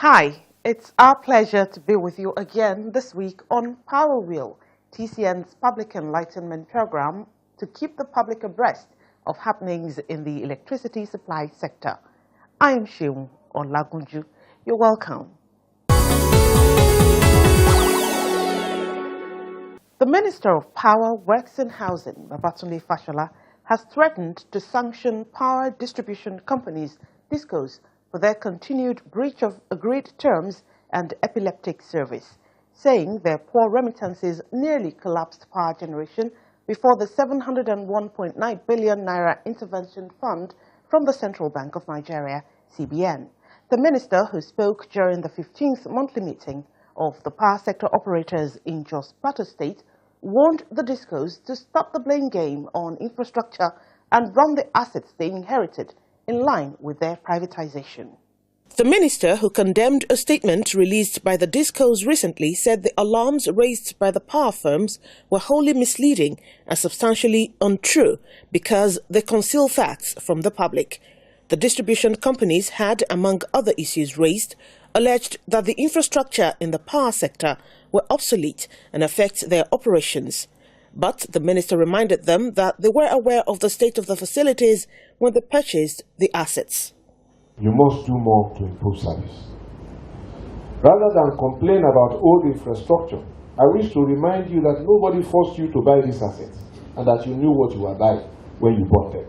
Hi, it's our pleasure to be with you again this week on Power Wheel, TCN's public enlightenment program to keep the public abreast of happenings in the electricity supply sector. I am Sheung Olagunju. You're welcome. The Minister of Power, Works and Housing, Babatunde Fashola, has threatened to sanction power distribution companies, DISCOs, for their continued breach of agreed terms and epileptic service, saying their poor remittances nearly collapsed power generation before the 701.9 billion naira intervention fund from the Central Bank of Nigeria, CBN. The minister, who spoke during the 15th monthly meeting of the power sector operators in Jos Plateau State, warned the DISCOs to stop the blame game on infrastructure and run the assets they inherited in line with their privatization. The minister, who condemned a statement released by the DISCOs recently, said the alarms raised by the power firms were wholly misleading and substantially untrue because they conceal facts from the public. The distribution companies had, among other issues raised, alleged that the infrastructure in the power sector were obsolete and affect their operations. But the minister reminded them that they were aware of the state of the facilities when they purchased the assets. You must do more to improve service. Rather than complain about old infrastructure, I wish to remind you that nobody forced you to buy these assets and that you knew what you were buying when you bought them.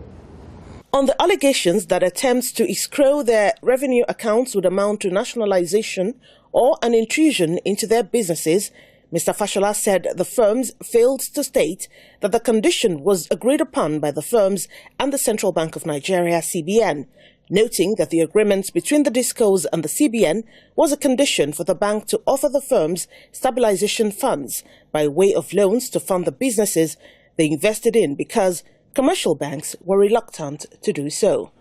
On the allegations that attempts to escrow their revenue accounts would amount to nationalization or an intrusion into their businesses, Mr. Fashola said the firms failed to state that the condition was agreed upon by the firms and the Central Bank of Nigeria, CBN, noting that the agreement between the DISCOs and the CBN was a condition for the bank to offer the firms stabilization funds by way of loans to fund the businesses they invested in because commercial banks were reluctant to do so.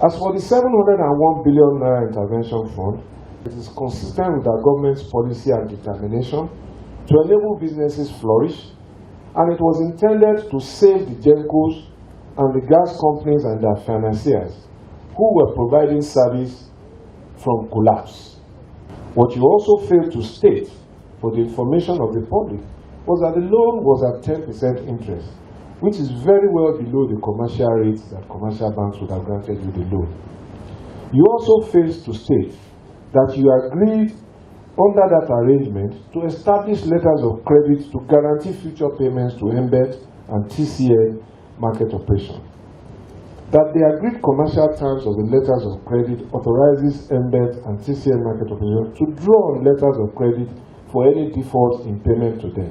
As for the 701 billion naira intervention fund, it is consistent with our government's policy and determination to enable businesses flourish, and it was intended to save the GENCOs and the gas companies and their financiers who were providing service from collapse. What you also failed to state for the information of the public was that the loan was at 10% interest, which is very well below the commercial rates that commercial banks would have granted you the loan. You also failed to state that you agreed under that arrangement to establish letters of credit to guarantee future payments to MBET and TCN market operation. That the agreed commercial terms of the letters of credit authorizes MBET and TCN market operation to draw on letters of credit for any defaults in payment to them,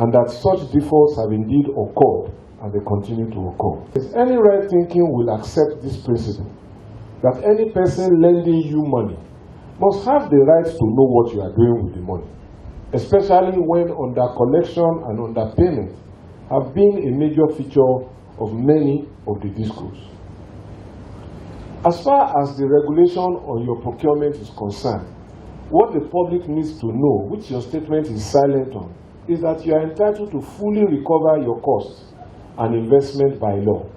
and that such defaults have indeed occurred and they continue to occur. If any right thinking will accept this principle, that any person lending you money must have the right to know what you are doing with the money, especially when under collection and underpayment have been a major feature of many of the DISCOs. As far as the regulation on your procurement is concerned, what the public needs to know, which your statement is silent on, is that you are entitled to fully recover your costs and investment by law.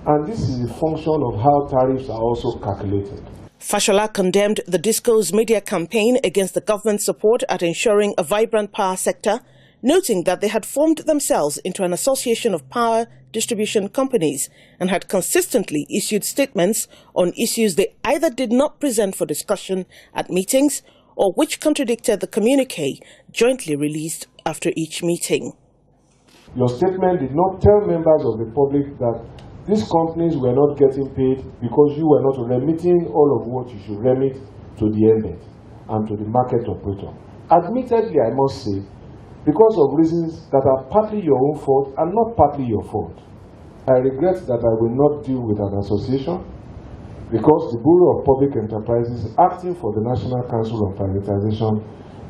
And this is a function of how tariffs are also calculated. Fashola condemned the DISCO's media campaign against the government's support at ensuring a vibrant power sector, noting that they had formed themselves into an association of power distribution companies and had consistently issued statements on issues they either did not present for discussion at meetings or which contradicted the communique jointly released after each meeting. Your statement did not tell members of the public that these companies were not getting paid because you were not remitting all of what you should remit to the MBET and to the market operator. Admittedly, I must say, because of reasons that are partly your own fault and not partly your fault, I regret that I will not deal with an association because the Bureau of Public Enterprises, acting for the National Council on Privatization,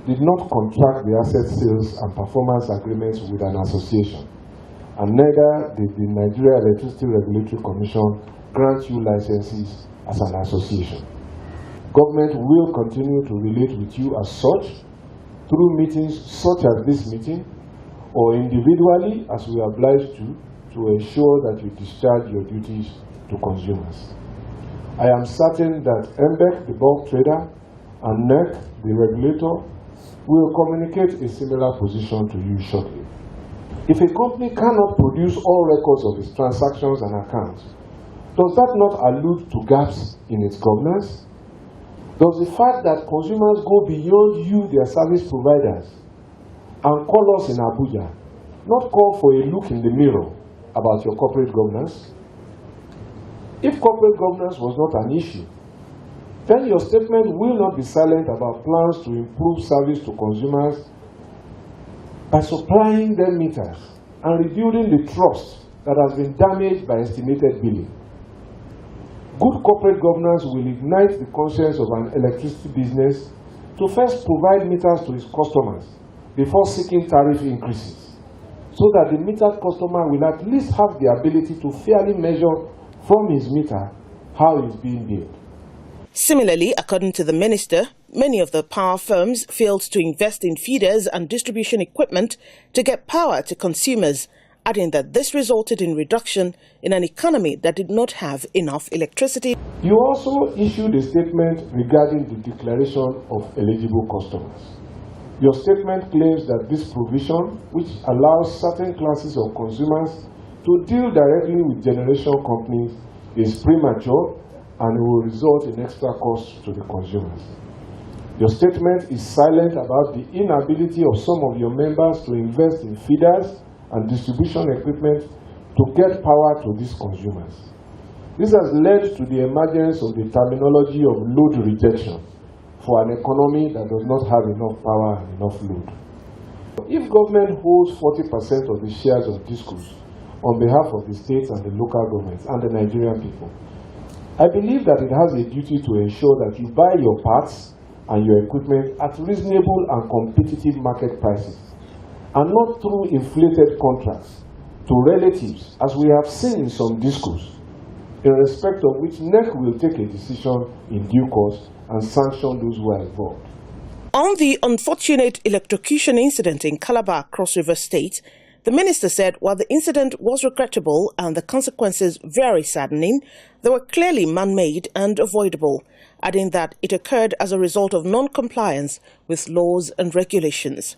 did not contract the asset sales and performance agreements with an association, and neither did the Nigeria Electricity Regulatory Commission grant you licenses as an association. Government will continue to relate with you as such through meetings such as this meeting or individually as we are obliged to ensure that you discharge your duties to consumers. I am certain that MBEC, the bulk trader, and NEC, the regulator, will communicate a similar position to you shortly. If a company cannot produce all records of its transactions and accounts, does that not allude to gaps in its governance? Does the fact that consumers go beyond you, their service providers, and call us in Abuja, not call for a look in the mirror about your corporate governance? If corporate governance was not an issue, then your statement will not be silent about plans to improve service to consumers by supplying them meters and rebuilding the trust that has been damaged by estimated billing. Good corporate governance will ignite the conscience of an electricity business to first provide meters to its customers before seeking tariff increases, so that the metered customer will at least have the ability to fairly measure from his meter how it's being billed. Similarly, according to the minister, many of the power firms failed to invest in feeders and distribution equipment to get power to consumers, adding that this resulted in reduction in an economy that did not have enough electricity. You also issued a statement regarding the declaration of eligible customers. Your statement claims that this provision, which allows certain classes of consumers to deal directly with generation companies, is premature and will result in extra costs to the consumers. Your statement is silent about the inability of some of your members to invest in feeders and distribution equipment to get power to these consumers. This has led to the emergence of the terminology of load rejection for an economy that does not have enough power and enough load. If government holds 40% of the shares of discos on behalf of the states and the local governments and the Nigerian people, I believe that it has a duty to ensure that you buy your parts and your equipment at reasonable and competitive market prices, and not through inflated contracts to relatives, as we have seen in some discos, in respect of which NEC will take a decision in due course and sanction those who are involved. On the unfortunate electrocution incident in Calabar, Cross River State, the minister said while the incident was regrettable and the consequences very saddening, they were clearly man-made and avoidable, adding that it occurred as a result of non-compliance with laws and regulations.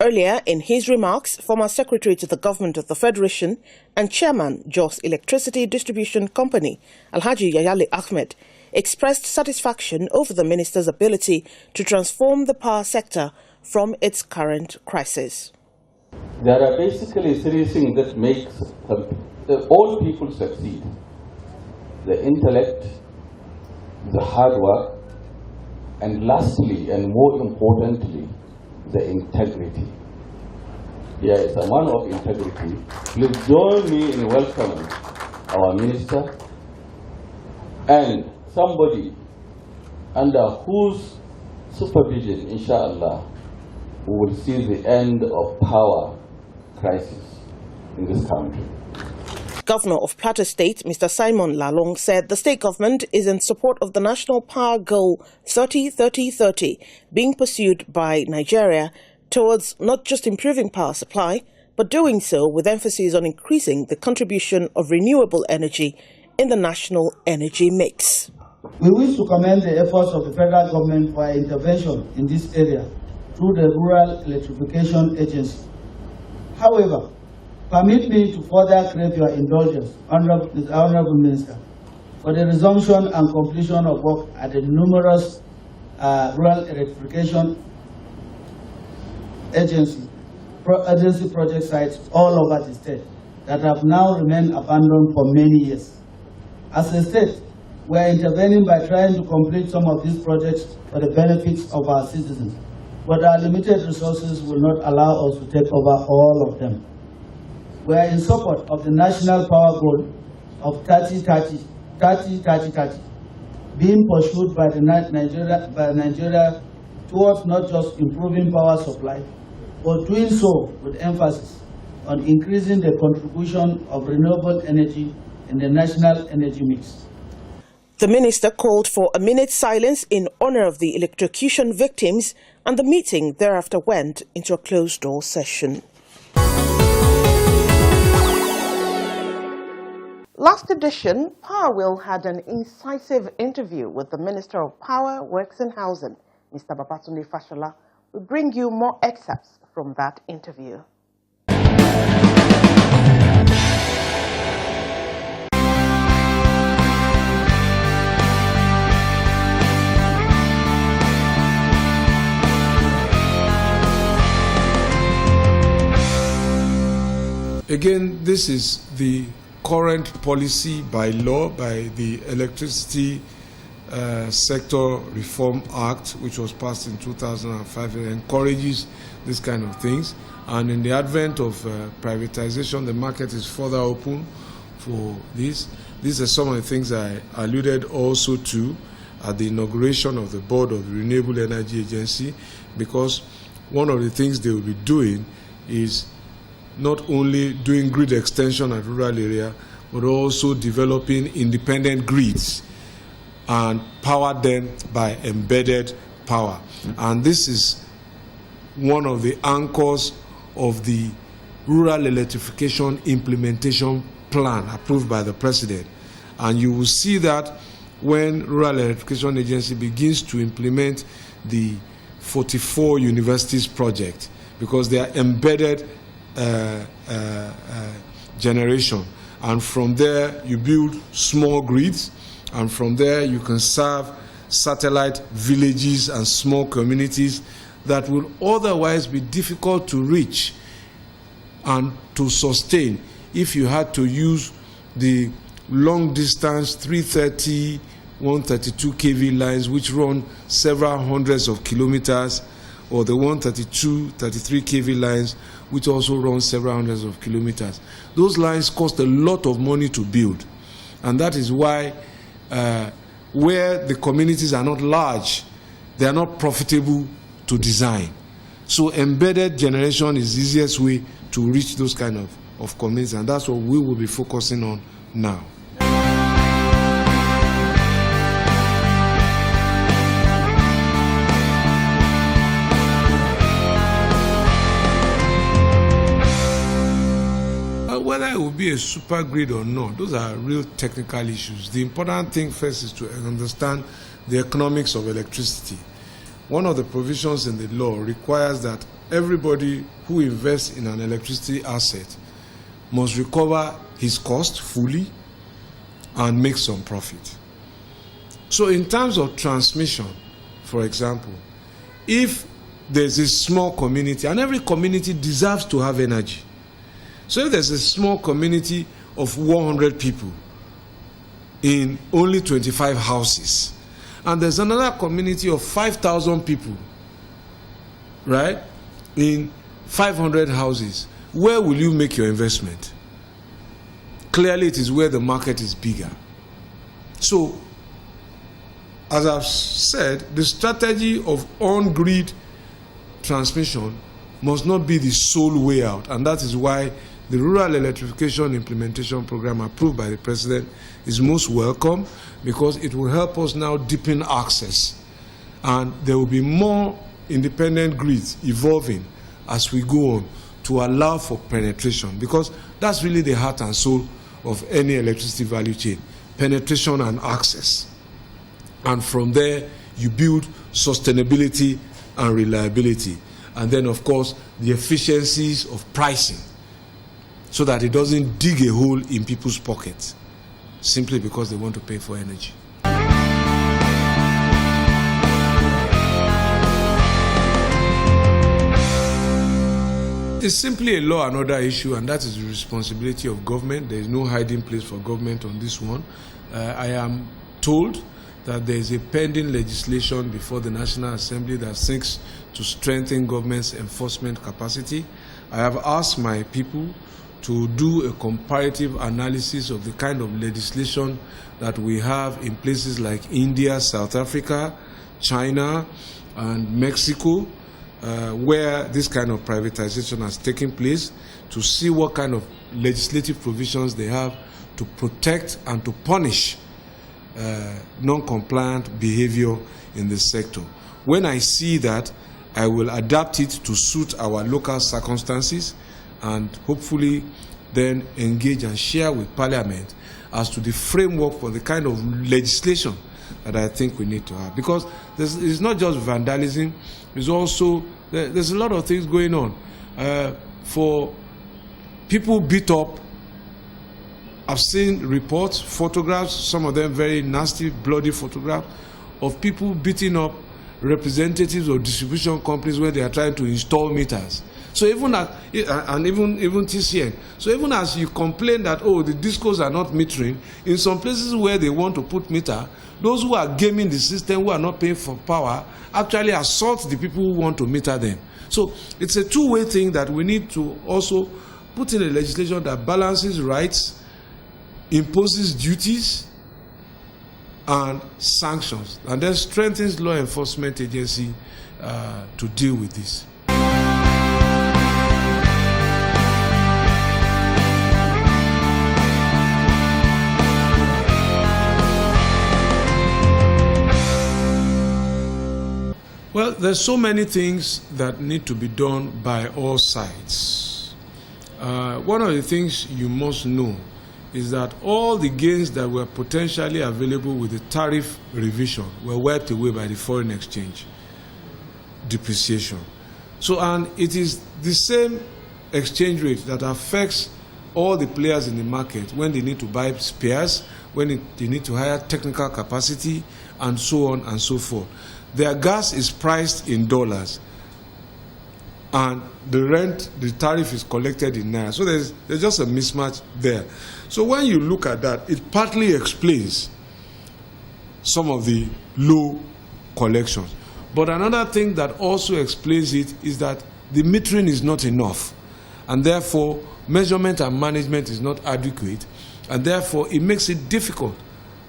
Earlier, in his remarks, former Secretary to the Government of the Federation and Chairman, Jos Electricity Distribution Company, Alhaji Yayale Ahmed, expressed satisfaction over the minister's ability to transform the power sector from its current crisis. There are basically three things that make all people succeed: the intellect, the hard work, and lastly, and more importantly, the integrity. Yes, a man of integrity. Please join me in welcoming our minister and somebody under whose supervision, inshallah, we will see the end of power crisis in this country. Governor of Plateau State, Mr. Simon Lalong, said the state government is in support of the National Power Goal 30-30-30 being pursued by Nigeria towards not just improving power supply, but doing so with emphasis on increasing the contribution of renewable energy in the national energy mix. We wish to commend the efforts of the federal government for intervention in this area through the Rural Electrification Agency. However, permit me to further crave your indulgence, Honorable Minister, for the resumption and completion of work at the numerous rural electrification agency project sites all over the state that have now remained abandoned for many years. As a state, we are intervening by trying to complete some of these projects for the benefits of our citizens, but our limited resources will not allow us to take over all of them. We are in support of the national power goal of 30-30-30 being pursued by Nigeria towards not just improving power supply, but doing so with emphasis on increasing the contribution of renewable energy in the national energy mix. The minister called for a minute's silence in honor of the electrocution victims, and the meeting thereafter went into a closed-door session. Last edition, Power Will had an incisive interview with the Minister of Power, Works and Housing, Mr. Babatunde Fashola will bring you more excerpts from that interview. Again, this is the current policy by law by the Electricity Sector Reform Act, which was passed in 2005. It encourages this kind of things. And in the advent of privatization, the market is further open for this. These are some of the things I alluded also to at the inauguration of the board of the Renewable Energy Agency, because one of the things they will be doing is not only doing grid extension at rural area, but also developing independent grids and power them by embedded power. And this is one of the anchors of the Rural Electrification Implementation Plan approved by the President. And you will see that when Rural Electrification Agency begins to implement the 44 universities project, because they are embedded generation, and from there you build small grids, and from there you can serve satellite villages and small communities that will otherwise be difficult to reach and to sustain if you had to use the long distance 330, 132 kV lines which run several hundreds of kilometers, or the 132, 33 kV lines, which also run several hundreds of kilometers. Those lines cost a lot of money to build. And that is why where the communities are not large, they are not profitable to design. So embedded generation is the easiest way to reach those kind of communities, and that's what we will be focusing on now. Whether it will be a super grid or not, those are real technical issues. The important thing first is to understand the economics of electricity. One of the provisions in the law requires that everybody who invests in an electricity asset must recover his cost fully and make some profit. So in terms of transmission, for example, if there's a small community, and every community deserves to have energy. So if there's a small community of 100 people in only 25 houses, and there's another community of 5,000 people, right, in 500 houses, where will you make your investment? Clearly, it is where the market is bigger. So, as I've said, the strategy of on-grid transmission must not be the sole way out, and that is why the Rural Electrification Implementation Program approved by the President is most welcome, because it will help us now deepen access, and there will be more independent grids evolving as we go on to allow for penetration, because that's really the heart and soul of any electricity value chain: penetration and access. And from there you build sustainability and reliability, and then of course the efficiencies of pricing, so that it doesn't dig a hole in people's pockets simply because they want to pay for energy. It's simply a law and order issue, and that is the responsibility of government. There is no hiding place for government on this one. I am told that there is a pending legislation before the National Assembly that seeks to strengthen government's enforcement capacity. I have asked my people to do a comparative analysis of the kind of legislation that we have in places like India, South Africa, China, and Mexico, where this kind of privatization has taken place, to see what kind of legislative provisions they have to protect and to punish non-compliant behavior in the sector. When I see that, I will adapt it to suit our local circumstances, and hopefully then engage and share with Parliament as to the framework for the kind of legislation that I think we need to have. Because it's not just vandalism, it's also, there's a lot of things going on. For people beat up, I've seen reports, photographs, some of them very nasty, bloody photographs, of people beating up representatives of distribution companies where they are trying to install meters. So even even TCN. So even as you complain that, oh, the discos are not metering, in some places where they want to put meter, those who are gaming the system, who are not paying for power, actually assault the people who want to meter them. So it's a two-way thing that we need to also put in a legislation that balances rights, imposes duties, and sanctions, and then strengthens law enforcement agency to deal with this. Well, there's so many things that need to be done by all sides. One of the things you must know is that all the gains that were potentially available with the tariff revision were wiped away by the foreign exchange depreciation. So, and it is the same exchange rate that affects all the players in the market when they need to buy spares, when they need to hire technical capacity, and so on and so forth. Their gas is priced in dollars, and the tariff is collected in naira. So there's just a mismatch there. So when you look at that, it partly explains some of the low collections. But another thing that also explains it is that the metering is not enough, and therefore measurement and management is not adequate, and therefore it makes it difficult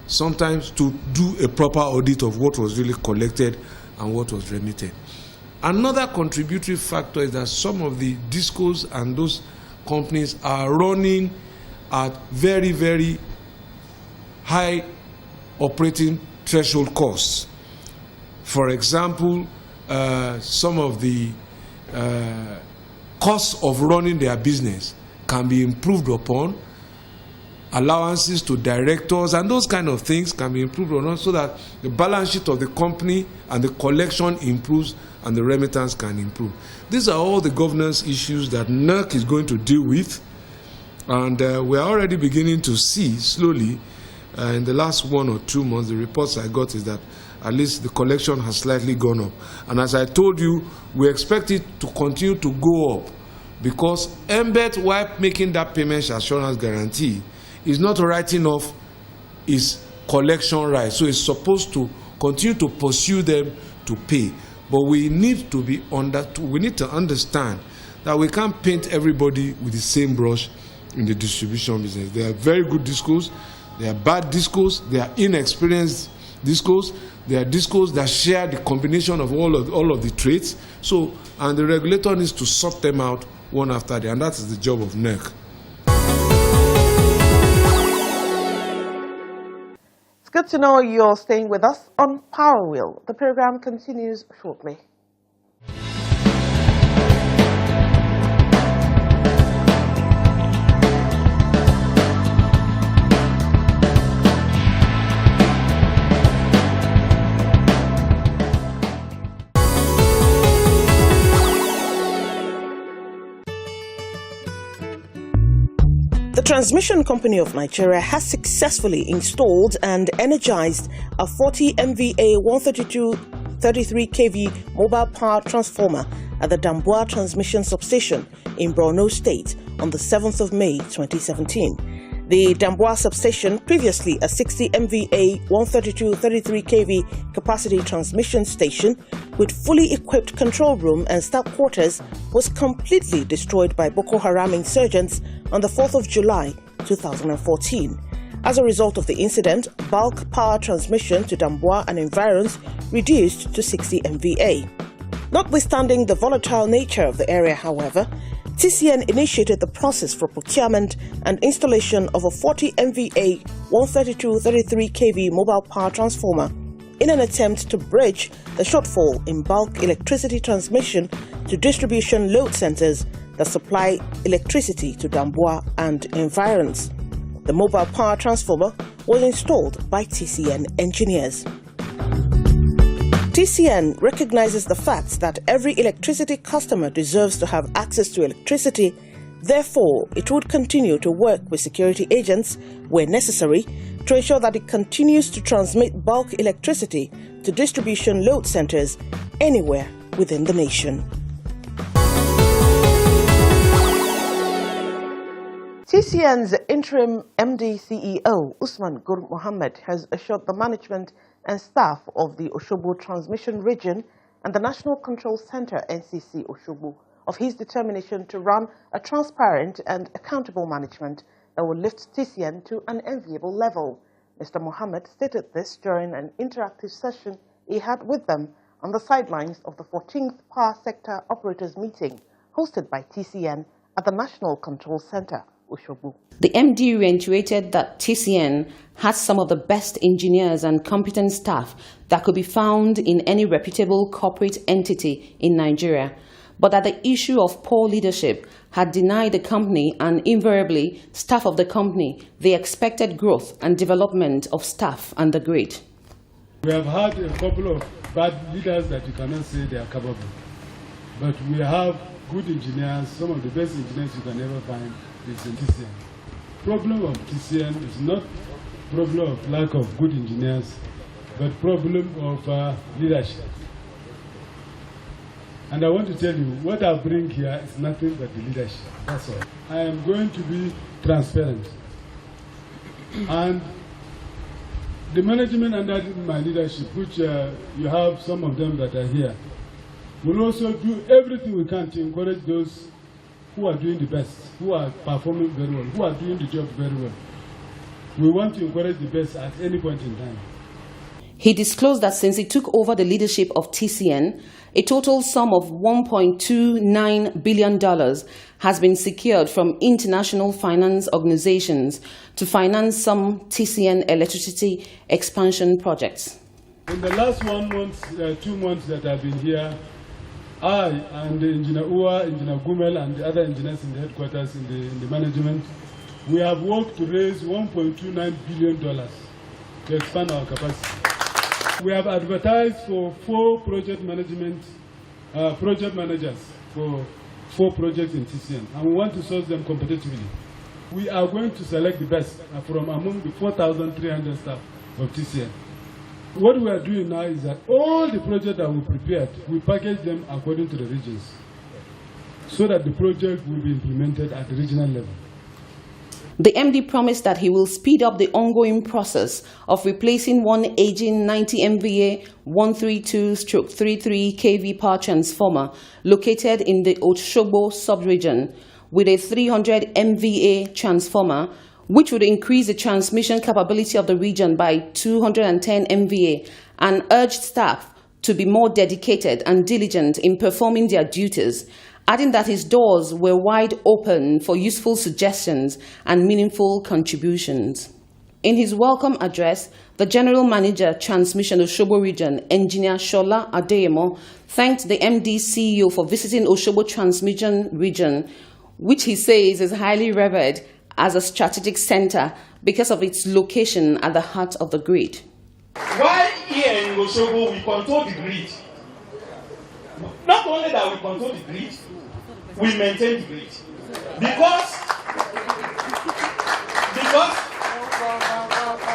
sometimes to do a proper audit of what was really collected and what was remitted. Another contributory factor is that some of the discos and those companies are running at very, very high operating threshold costs. For example, some of the costs of running their business can be improved upon. Allowances to directors and those kind of things can be improved on, so that the balance sheet of the company and the collection improves and the remittance can improve. These are all the governance issues that NERC is going to deal with, and we are already beginning to see slowly in the last 1 or 2 months, the reports I got is that at least the collection has slightly gone up. And as I told you, we expect it to continue to go up, because MBET, while making that payment assurance guarantee, is not writing off its collection rights. So it's supposed to continue to pursue them to pay. But we need to understand that we can't paint everybody with the same brush in the distribution business. There are very good discos, there are bad discos, there are inexperienced discos, there are discos that share the combination of all of the traits. So, and the regulator needs to sort them out one after the other, and that is the job of NERC. It's good to know you're staying with us on Power Wheel. The program continues shortly. The Transmission Company of Nigeria has successfully installed and energized a 40 MVA 132-33 kV mobile power transformer at the Damboa Transmission Substation in Borno State on the 7th of May 2017. The Damboa Substation, previously a 60 MVA 132-33 kV capacity transmission station with fully equipped control room and staff quarters, was completely destroyed by Boko Haram insurgents on the 4th of July 2014. As a result of the incident, bulk power transmission to Damboa and environs reduced to 60 MVA. Notwithstanding the volatile nature of the area, however, TCN initiated the process for procurement and installation of a 40 MVA 132-33 kV mobile power transformer in an attempt to bridge the shortfall in bulk electricity transmission to distribution load centers that supply electricity to Damboa and environs. The mobile power transformer was installed by TCN engineers. TCN recognizes the fact that every electricity customer deserves to have access to electricity. Therefore, it would continue to work with security agents where necessary to ensure that it continues to transmit bulk electricity to distribution load centers anywhere within the nation. TCN's interim MD-CEO, Usman Gur Mohammed, has assured the management and staff of the Osogbo Transmission Region and the National Control Center, NCC Osogbo, of his determination to run a transparent and accountable management that will lift TCN to an enviable level. Mr. Mohammed stated this during an interactive session he had with them on the sidelines of the 14th Power Sector Operators Meeting hosted by TCN at the National Control Center, Osogbo. The MD reiterated that TCN has some of the best engineers and competent staff that could be found in any reputable corporate entity in Nigeria, but that the issue of poor leadership had denied the company and invariably staff of the company the expected growth and development of staff and the grade. We have had a couple of bad leaders that you cannot say they are capable, but we have good engineers. Some of the best engineers you can ever find is in TCN. Problem of TCN is not problem of lack of good engineers, but problem of leadership. And I want to tell you, what I bring here is nothing but the leadership. That's all. I am going to be transparent. And the management under my leadership, which you have some of them that are here, will also do everything we can to encourage those who are doing the best, who are performing very well, who are doing the job very well. We want to encourage the best at any point in time. He disclosed that since he took over the leadership of TCN, a total sum of $1.29 billion has been secured from international finance organizations to finance some TCN electricity expansion projects. In the last 1 month, 2 months that I've been here, I and Engineer Uwa, Engineer Gumel, and the other engineers in the headquarters in the management, we have worked to raise $1.29 billion to expand our capacity. We have advertised for 4 project managers for 4 projects in TCN, and we want to source them competitively. We are going to select the best from among the 4,300 staff of TCN. What we are doing now is that all the projects that we prepared, we package them according to the regions, so that the project will be implemented at the regional level. The MD promised that he will speed up the ongoing process of replacing one aging 90 MVA 132/33 kV power transformer located in the Osogbo subregion with a 300 MVA transformer, which would increase the transmission capability of the region by 210 MVA, and urged staff to be more dedicated and diligent in performing their duties, adding that his doors were wide open for useful suggestions and meaningful contributions. In his welcome address, the General Manager, Transmission Osogbo Region, Engineer Shola Adeyemo, thanked the MD-CEO for visiting Osogbo Transmission Region, which he says is highly revered as a strategic center because of its location at the heart of the grid. While here in Osogbo, we control the grid. Not only that we control the grid, we maintain the grid. Because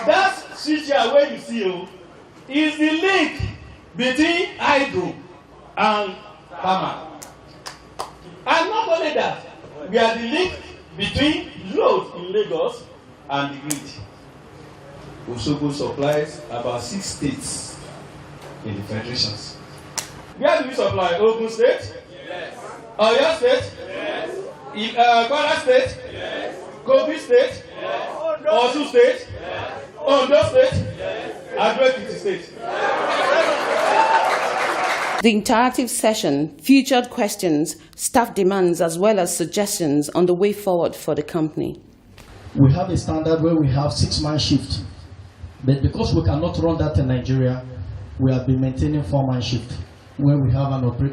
that switch here where you see is the link between hydro and thermal. And not only that, we are the link between load in Lagos and the grid. Osogbo supplies about 6 states in the federations. Where do we supply? Ogun State? Yes. Oyo State? Yes. Kwara State? Yes. Kogi State? Yes. Osun State? Yes. Ondo State? Yes. Ado-Ekiti State. The interactive session featured questions, staff demands, as well as suggestions on the way forward for the company. We have a standard where we have 6-man shift, but because we cannot run that in Nigeria, we have been maintaining 4-man shift, where we have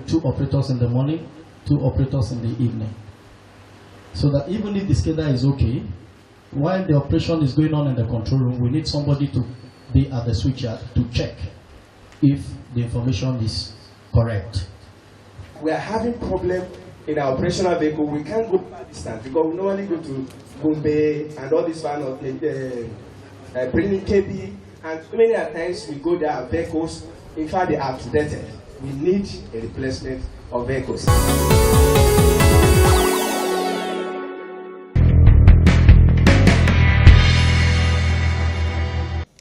2 operators in the morning, 2 operators in the evening. So that even if the schedule is okay, while the operation is going on in the control room, we need somebody to be at the switchyard to check if the information is correct. We are having problem in our operational vehicle. We can't go far distance because we normally go to Bombay and all this kind of bringing KB, and many times we go there, our vehicles, in fact, they are outdated. We need a replacement of vehicles.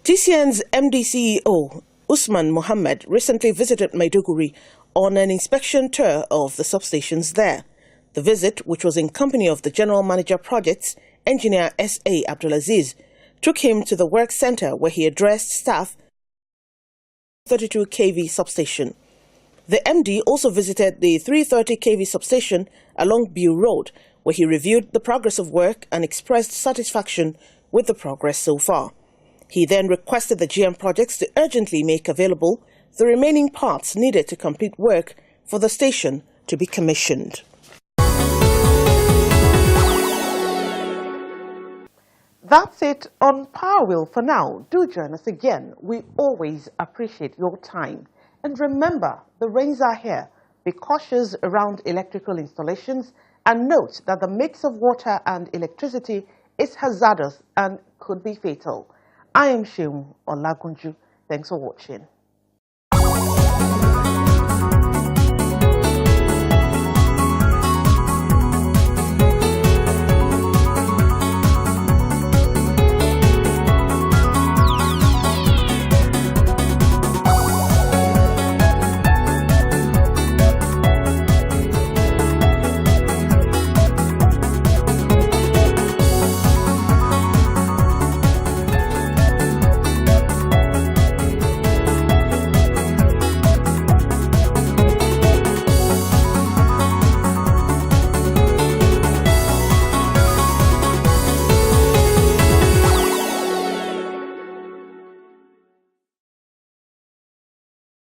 TCN's MD CEO, Usman Mohammed, recently visited Maiduguri on an inspection tour of the substations there. The visit, which was in company of the General Manager Projects, Engineer S.A. Abdulaziz, took him to the work center where he addressed staff 32 kV substation. The MD also visited the 330 kV substation along Bew Road, where he reviewed the progress of work and expressed satisfaction with the progress so far. He then requested the GM Projects to urgently make available the remaining parts needed to complete work for the station to be commissioned. That's it on Power Wheel for now. Do join us again. We always appreciate your time. And remember, the rains are here. Be cautious around electrical installations and note that the mix of water and electricity is hazardous and could be fatal. I am Sheung Olagunju. Thanks for watching.